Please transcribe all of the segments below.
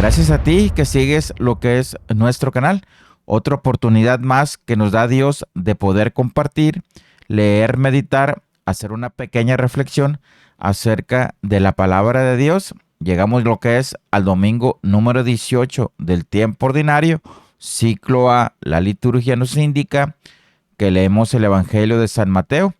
Gracias a ti que sigues lo que es nuestro canal. Otra oportunidad más que nos da Dios de poder compartir, leer, meditar, hacer una pequeña reflexión acerca de la palabra de Dios. Llegamos lo que es al domingo número 18 del tiempo ordinario, ciclo A. La liturgia nos indica que leemos el Evangelio de San Mateo.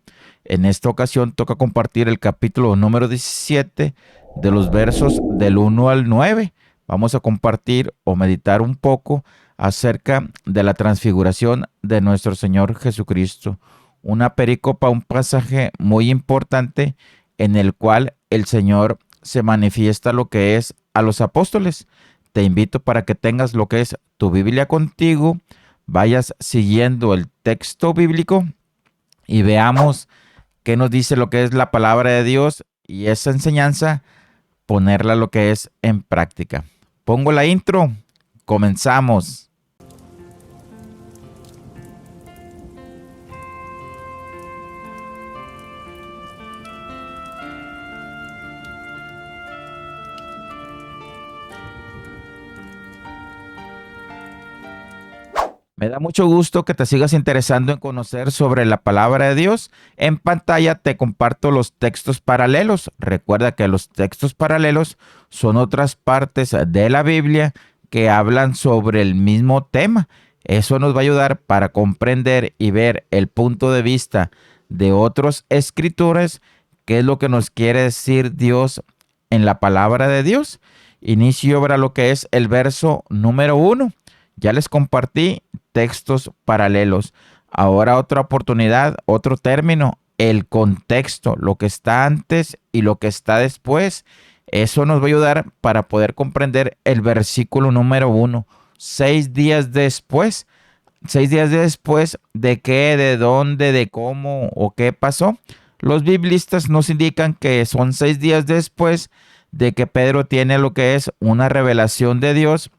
En esta ocasión toca compartir el capítulo número 17 de los versos del 1 al 9. Vamos a compartir o meditar un poco acerca de la transfiguración de nuestro Señor Jesucristo. Una pericopa, un pasaje muy importante en el cual el Señor se manifiesta lo que es a los apóstoles. Te invito para que tengas lo que es tu Biblia contigo, vayas siguiendo el texto bíblico y veamos qué nos dice lo que es la palabra de Dios y esa enseñanza ponerla lo que es en práctica. Pongo la intro, comenzamos. Me da mucho gusto que te sigas interesando en conocer sobre la palabra de Dios. En pantalla te comparto los textos paralelos. Recuerda que los textos paralelos son otras partes de la Biblia que hablan sobre el mismo tema. Eso nos va a ayudar para comprender y ver el punto de vista de otros escritores, qué es lo que nos quiere decir Dios en la palabra de Dios. Inicio ahora lo que es el verso número 1. Ya les compartí textos paralelos. Ahora otra oportunidad, otro término, el contexto, lo que está antes y lo que está después. Eso nos va a ayudar para poder comprender el versículo número 1. 6 días después. 6 días después de qué, de dónde, de cómo o qué pasó. Los biblistas nos indican que son 6 días después de que Pedro tiene lo que es una revelación de Dios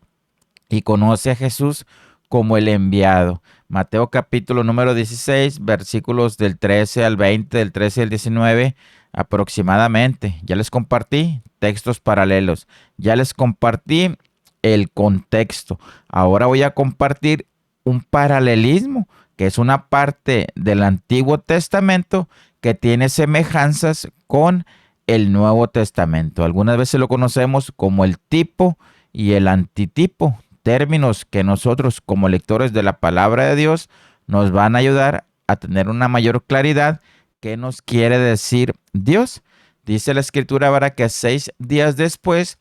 y conoce a Jesús como el enviado. Mateo capítulo número 16, versículos del 13 al 20, del 13 al 19 aproximadamente. Ya les compartí textos paralelos. Ya les compartí el contexto. Ahora voy a compartir un paralelismo, que es una parte del Antiguo Testamento que tiene semejanzas con el Nuevo Testamento. Algunas veces lo conocemos como el tipo y el antitipo. Términos que nosotros como lectores de la palabra de Dios nos van a ayudar a tener una mayor claridad qué nos quiere decir Dios. Dice la escritura ahora que 6 días después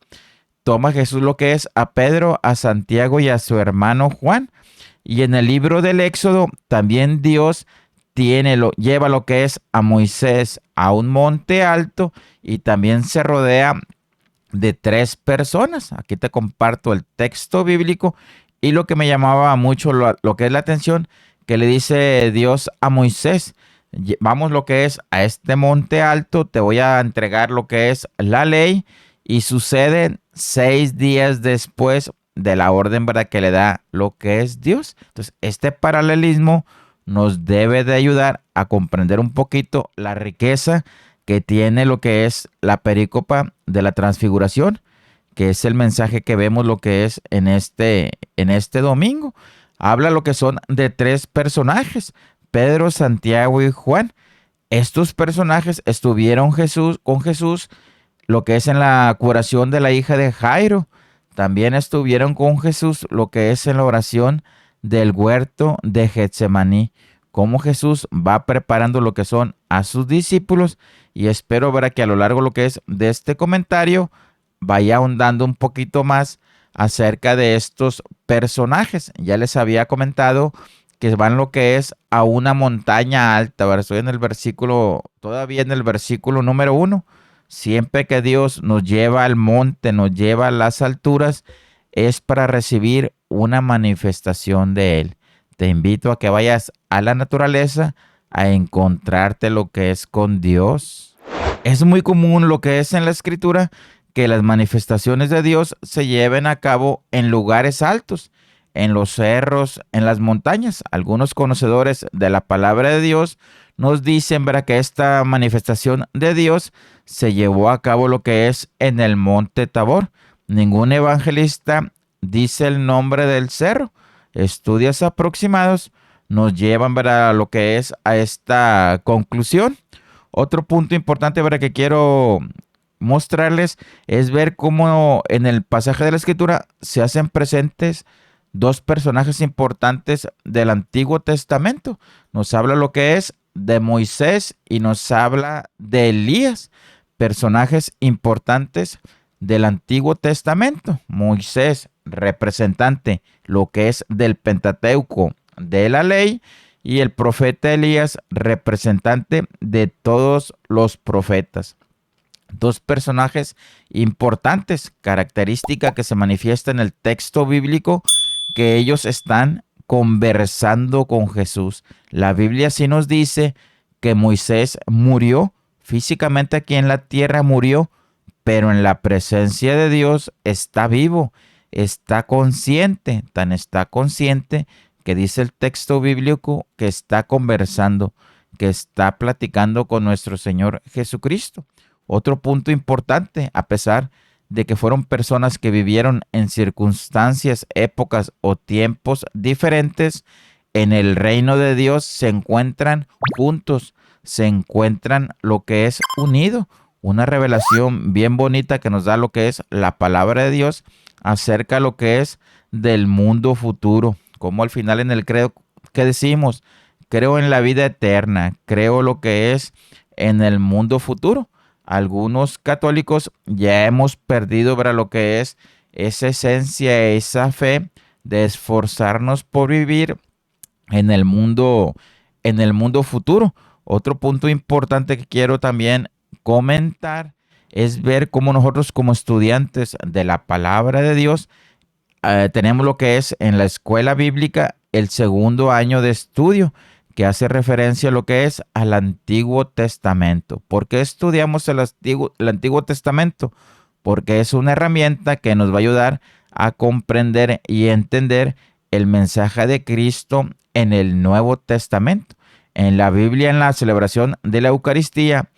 toma Jesús lo que es a Pedro, a Santiago y a su hermano Juan. Y en el libro del Éxodo también Dios lleva lo que es a Moisés a un monte alto y también se rodea de 3 personas. Aquí te comparto el texto bíblico y lo que me llamaba mucho lo que es la atención, que le dice Dios a Moisés: vamos lo que es a este monte alto, te voy a entregar lo que es la ley, y sucede 6 días después de la orden, ¿verdad?, que le da lo que es Dios. Entonces, este paralelismo nos debe de ayudar a comprender un poquito la riqueza que tiene lo que es la perícopa de la transfiguración, que es el mensaje que vemos lo que es en este domingo. Habla lo que son de 3 personajes, Pedro, Santiago y Juan. Estos personajes estuvieron con Jesús, lo que es en la curación de la hija de Jairo. También estuvieron con Jesús lo que es en la oración del huerto de Getsemaní. Cómo Jesús va preparando lo que son a sus discípulos, y espero ver que a lo largo lo que es de este comentario vaya ahondando un poquito más acerca de estos personajes. Ya les había comentado que van lo que es a una montaña alta. Ahora estoy todavía en el versículo número 1. Siempre que Dios nos lleva al monte, nos lleva a las alturas, es para recibir una manifestación de Él. Te invito a que vayas a la naturaleza a encontrarte lo que es con Dios. Es muy común lo que es en la escritura que las manifestaciones de Dios se lleven a cabo en lugares altos, en los cerros, en las montañas. Algunos conocedores de la palabra de Dios nos dicen, ¿verdad?, que esta manifestación de Dios se llevó a cabo lo que es en el monte Tabor. ningún evangelista dice el nombre del cerro. Estudios aproximados nos llevan, ¿verdad?, a lo que es a esta conclusión. Otro punto importante, ¿verdad?, que quiero mostrarles es ver cómo en el pasaje de la Escritura se hacen presentes dos personajes importantes del Antiguo Testamento. Nos habla lo que es de Moisés y nos habla de Elías, personajes importantes del Antiguo Testamento. Moisés, representante lo que es del Pentateuco, de la ley, y el profeta Elías, representante de todos los profetas. Dos personajes importantes, característica que se manifiesta en el texto bíblico, que ellos están conversando con Jesús. La Biblia sí nos dice que Moisés murió físicamente aquí en la tierra, murió, pero en la presencia de Dios está vivo, está consciente, tan está consciente que dice el texto bíblico que está conversando, que está platicando con nuestro Señor Jesucristo. Otro punto importante, a pesar de que fueron personas que vivieron en circunstancias, épocas o tiempos diferentes, en el reino de Dios se encuentran juntos, se encuentran lo que es unido. Una revelación bien bonita que nos da lo que es la palabra de Dios acerca de lo que es del mundo futuro. Como al final en el credo que decimos, creo en la vida eterna, creo lo que es en el mundo futuro. Algunos católicos ya hemos perdido, ¿verdad?, lo que es esa esencia, esa fe de esforzarnos por vivir en el mundo futuro. Otro punto importante que quiero también comentar es ver cómo nosotros como estudiantes de la palabra de Dios tenemos lo que es en la escuela bíblica el segundo año de estudio, que hace referencia a lo que es al Antiguo Testamento. ¿Por qué estudiamos el Antiguo Testamento? Porque es una herramienta que nos va a ayudar a comprender y entender el mensaje de Cristo en el Nuevo Testamento. En la Biblia, en la celebración de la Eucaristía,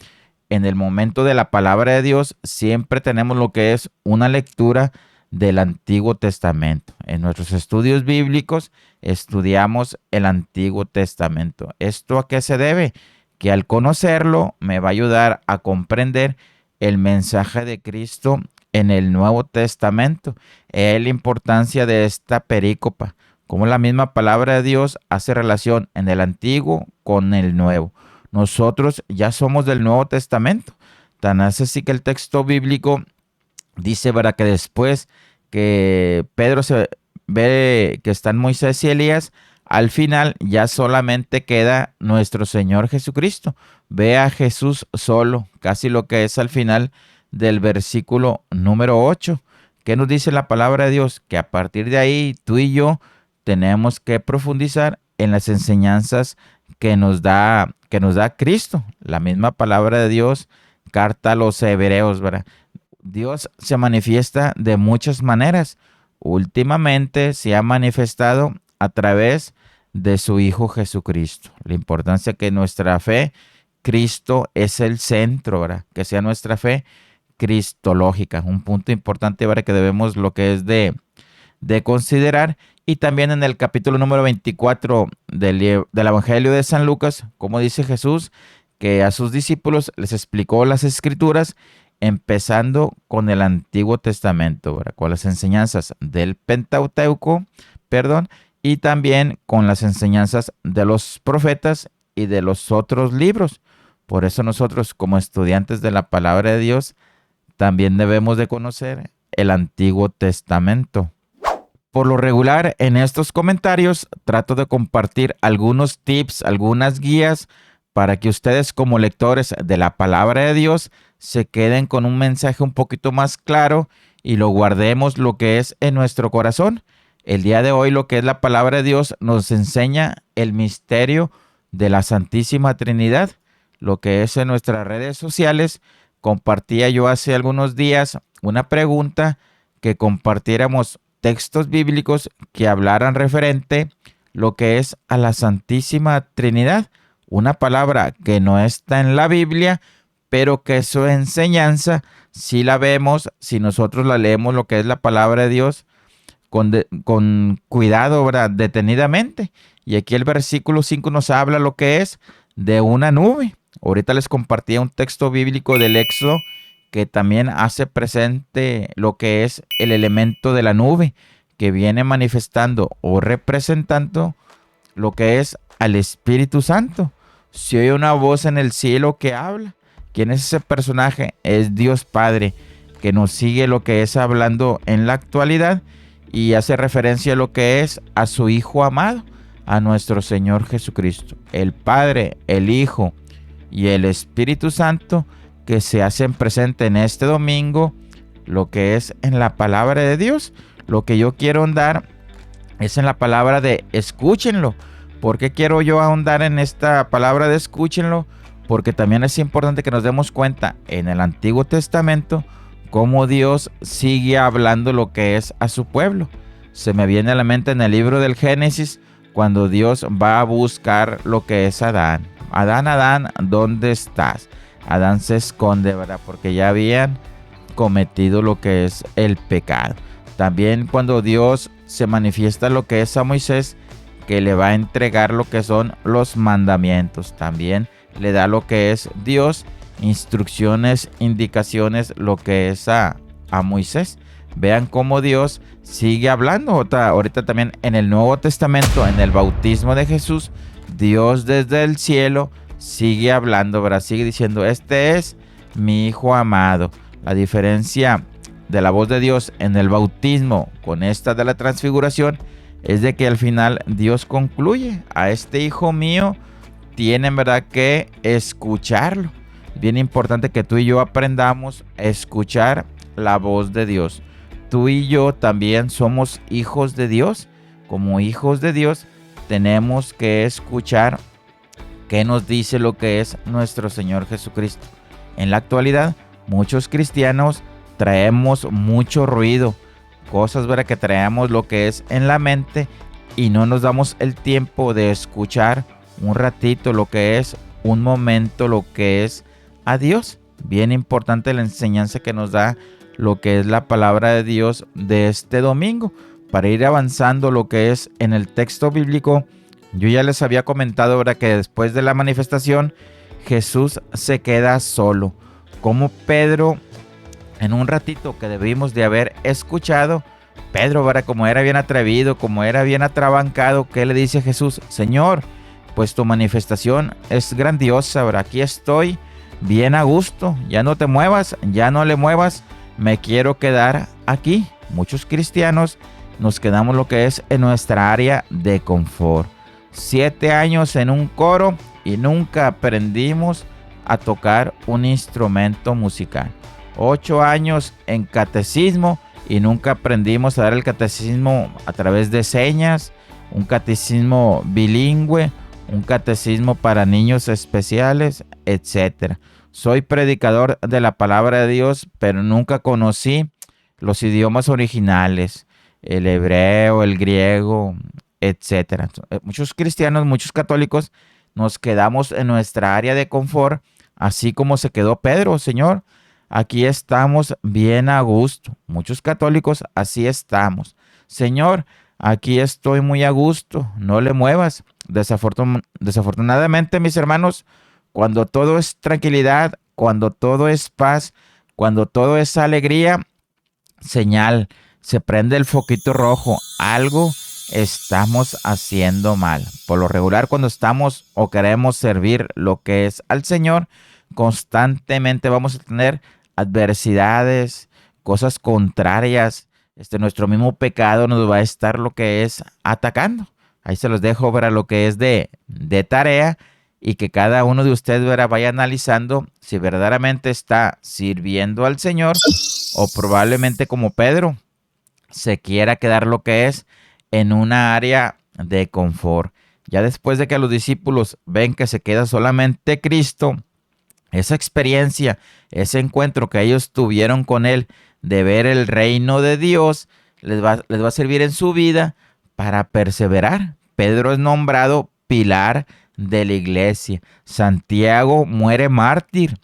en el momento de la palabra de Dios, siempre tenemos lo que es una lectura del Antiguo Testamento. En nuestros estudios bíblicos estudiamos el Antiguo Testamento. ¿Esto a qué se debe? Que al conocerlo me va a ayudar a comprender el mensaje de Cristo en el Nuevo Testamento. Es la importancia de esta perícopa, como la misma palabra de Dios hace relación en el Antiguo con el Nuevo. Nosotros ya somos del Nuevo Testamento. Tan es así que el texto bíblico dice, ¿verdad?, que después que Pedro se ve que están Moisés y Elías, al final ya solamente queda nuestro Señor Jesucristo. Ve a Jesús solo, casi lo que es al final del versículo número 8. ¿Qué nos dice la palabra de Dios? Que a partir de ahí tú y yo tenemos que profundizar en las enseñanzas que nos da Cristo. La misma palabra de Dios, carta a los hebreos, ¿verdad? Dios se manifiesta de muchas maneras. Últimamente se ha manifestado a través de su Hijo Jesucristo. La importancia que nuestra fe, Cristo es el centro, ¿verdad? Que sea nuestra fe cristológica. Un punto importante, ¿verdad?, que debemos lo que es de considerar. Y también en el capítulo número 24 del Evangelio de San Lucas, como dice Jesús, que a sus discípulos les explicó las Escrituras, empezando con el Antiguo Testamento, ¿verdad?, con las enseñanzas del Pentateuco, y también con las enseñanzas de los profetas y de los otros libros. Por eso nosotros, como estudiantes de la palabra de Dios, también debemos de conocer el Antiguo Testamento. Por lo regular, en estos comentarios trato de compartir algunos tips, algunas guías para que ustedes como lectores de la palabra de Dios se queden con un mensaje un poquito más claro y lo guardemos lo que es en nuestro corazón. El día de hoy lo que es la palabra de Dios nos enseña el misterio de la Santísima Trinidad, lo que es en nuestras redes sociales. Compartía yo hace algunos días una pregunta que compartiéramos textos bíblicos que hablaran referente lo que es a la Santísima Trinidad, una palabra que no está en la Biblia, pero que su enseñanza, si la vemos, si nosotros la leemos, lo que es la palabra de Dios, con cuidado, ¿verdad? Detenidamente. Y aquí el versículo 5 nos habla lo que es de una nube. Ahorita les compartía un texto bíblico del Éxodo que también hace presente lo que es el elemento de la nube, que viene manifestando o representando lo que es al Espíritu Santo. Se oye una voz en el cielo que habla. ¿Quién es ese personaje? Es Dios Padre, que nos sigue lo que es hablando en la actualidad y hace referencia a lo que es a su Hijo amado, a nuestro Señor Jesucristo. El Padre, el Hijo y el Espíritu Santo que se hacen presente en este domingo, lo que es en la palabra de Dios. Lo que yo quiero ahondar es en la palabra de escúchenlo. ¿Por qué quiero yo ahondar en esta palabra de escúchenlo? Porque también es importante que nos demos cuenta en el Antiguo Testamento cómo Dios sigue hablando lo que es a su pueblo. Se me viene a la mente en el libro del Génesis cuando Dios va a buscar lo que es Adán. Adán, Adán, ¿dónde estás? Adán se esconde, ¿verdad? Porque ya habían cometido lo que es el pecado. También cuando Dios se manifiesta lo que es a Moisés, que le va a entregar lo que son los mandamientos. También le da lo que es Dios, instrucciones, indicaciones, lo que es a Moisés. Vean cómo Dios sigue hablando. Ahorita también en el Nuevo Testamento, en el bautismo de Jesús, Dios desde el cielo sigue hablando, ¿verdad? Sigue diciendo, este es mi Hijo amado. La diferencia de la voz de Dios en el bautismo con esta de la transfiguración es de que al final Dios concluye, a este hijo mío tienen, ¿verdad?, que escucharlo. Bien importante que tú y yo aprendamos a escuchar la voz de Dios. Tú y yo también somos hijos de Dios. Como hijos de Dios tenemos que escuchar qué nos dice lo que es nuestro Señor Jesucristo. En la actualidad, muchos cristianos traemos mucho ruido, cosas, ¿verdad?, que traemos lo que es en la mente y no nos damos el tiempo de escuchar un ratito lo que es un momento, lo que es a Dios. Bien importante la enseñanza que nos da lo que es la palabra de Dios de este domingo. Para ir avanzando lo que es en el texto bíblico, yo ya les había comentado, ¿verdad?, que después de la manifestación Jesús se queda solo. Como Pedro, en un ratito que debimos de haber escuchado, Pedro, ¿verdad?, como era bien atrevido, como era bien atrabancado, ¿qué le dice Jesús? Señor, pues tu manifestación es grandiosa, ¿verdad? Aquí estoy bien a gusto, ya no te muevas, ya no le muevas, me quiero quedar aquí. Muchos cristianos nos quedamos lo que es en nuestra área de confort. 7 años en un coro y nunca aprendimos a tocar un instrumento musical. 8 años en catecismo y nunca aprendimos a dar el catecismo a través de señas, un catecismo bilingüe, un catecismo para niños especiales, etc. Soy predicador de la palabra de Dios, pero nunca conocí los idiomas originales, el hebreo, el griego, etc. Muchos cristianos, muchos católicos, nos quedamos en nuestra área de confort, así como se quedó Pedro. Señor, aquí estamos bien a gusto. Muchos católicos así estamos. Señor, aquí estoy muy a gusto, no le muevas. Desafortunadamente, mis hermanos, cuando todo es tranquilidad, cuando todo es paz, cuando todo es alegría, señal, se prende el foquito rojo. Algo estamos haciendo mal. Por lo regular, cuando estamos o queremos servir lo que es al Señor, constantemente vamos a tener adversidades, cosas contrarias. Nuestro mismo pecado nos va a estar lo que es atacando. Ahí se los dejo para lo que es de tarea y que cada uno de ustedes, ¿verdad?, vaya analizando si verdaderamente está sirviendo al Señor o probablemente como Pedro se quiera quedar lo que es en una área de confort. Ya después de que los discípulos ven que se queda solamente Cristo, esa experiencia, ese encuentro que ellos tuvieron con Él de ver el reino de Dios, les va a servir en su vida para perseverar. Pedro es nombrado pilar de la iglesia. Santiago muere mártir.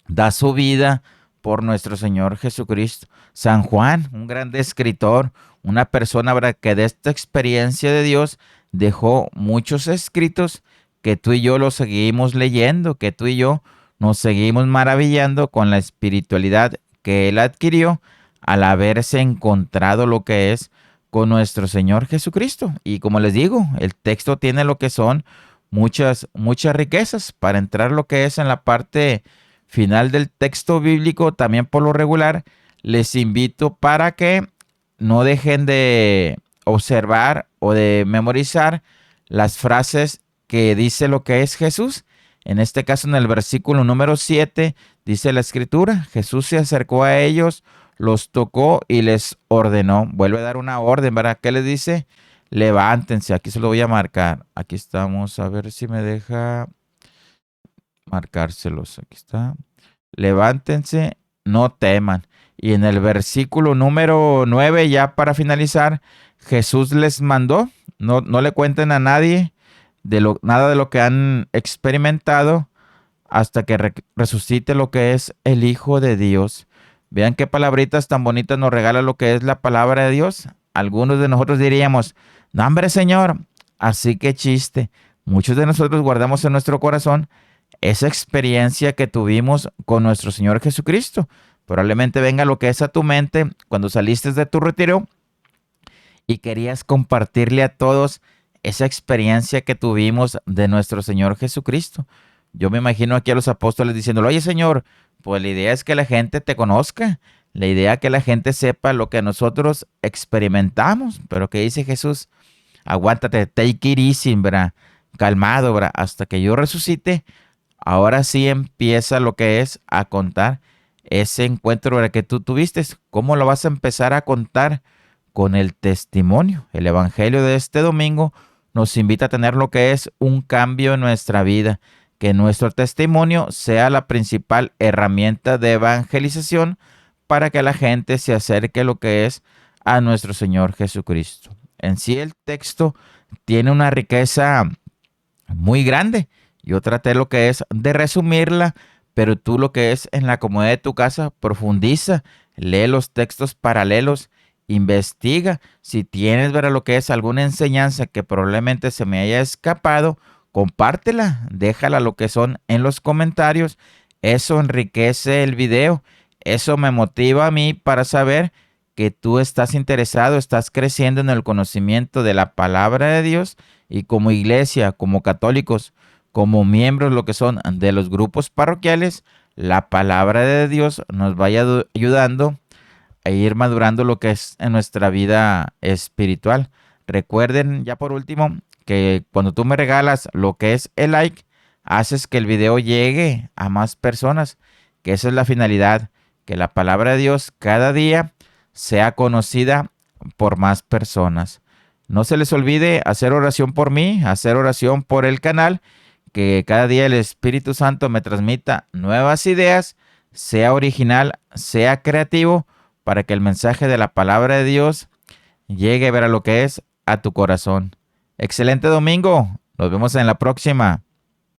da su vida por nuestro Señor Jesucristo. San Juan, un gran escritor, una persona, ¿verdad?, que de esta experiencia de Dios dejó muchos escritos que tú y yo los seguimos leyendo, que tú y yo nos seguimos maravillando con la espiritualidad que él adquirió al haberse encontrado lo que es con nuestro Señor Jesucristo. Y como les digo, el texto tiene lo que son muchas riquezas para entrar lo que es en la parte final del texto bíblico. También por lo regular les invito para que no dejen de observar o de memorizar las frases que dice lo que es Jesús. En este caso, en el versículo número 7, dice la escritura: Jesús se acercó a ellos, los tocó y les ordenó. Vuelve a dar una orden, ¿verdad? ¿Qué les dice? Levántense. Aquí se lo voy a marcar. Aquí estamos. A ver si me deja marcárselos. Aquí está. Levántense, no teman. Y en el versículo número 9, ya para finalizar, Jesús les mandó: no le cuenten a nadie nada de lo que han experimentado hasta que resucite lo que es el Hijo de Dios. Vean qué palabritas tan bonitas nos regala lo que es la palabra de Dios. Algunos de nosotros diríamos: no, hombre, Señor, así que chiste. Muchos de nosotros guardamos en nuestro corazón esa experiencia que tuvimos con nuestro Señor Jesucristo. Probablemente venga lo que es a tu mente cuando saliste de tu retiro y querías compartirle a todos esa experiencia que tuvimos de nuestro Señor Jesucristo. Yo me imagino aquí a los apóstoles diciéndole: oye, Señor, pues la idea es que la gente te conozca, la idea es que la gente sepa lo que nosotros experimentamos. Pero ¿qué dice Jesús? Aguántate, take it easy, ¿verdad? Calmado, ¿verdad? Hasta que yo resucite. Ahora sí empieza lo que es a contar ese encuentro, ¿verdad?, que tú tuviste. ¿Cómo lo vas a empezar a contar? Con el testimonio. El evangelio de este domingo nos invita a tener lo que es un cambio en nuestra vida, que nuestro testimonio sea la principal herramienta de evangelización para que la gente se acerque lo que es a nuestro Señor Jesucristo. En sí el texto tiene una riqueza muy grande. Yo traté lo que es de resumirla, pero tú lo que es en la comodidad de tu casa, profundiza, lee los textos paralelos, investiga. Si tienes, ver lo que es alguna enseñanza que probablemente se me haya escapado, compártela, déjala lo que son en los comentarios. Eso enriquece el video. Eso me motiva a mí para saber que tú estás interesado, estás creciendo en el conocimiento de la palabra de Dios, y como iglesia, como católicos, como miembros lo que son de los grupos parroquiales, la palabra de Dios nos vaya ayudando a ir madurando lo que es en nuestra vida espiritual. Recuerden, ya por último, que cuando tú me regalas lo que es el like, haces que el video llegue a más personas, que esa es la finalidad, que la palabra de Dios cada día sea conocida por más personas. No se les olvide hacer oración por mí, hacer oración por el canal, que cada día el Espíritu Santo me transmita nuevas ideas, sea original, sea creativo, para que el mensaje de la palabra de Dios llegue a ver a lo que es a tu corazón. Excelente domingo. Nos vemos en la próxima.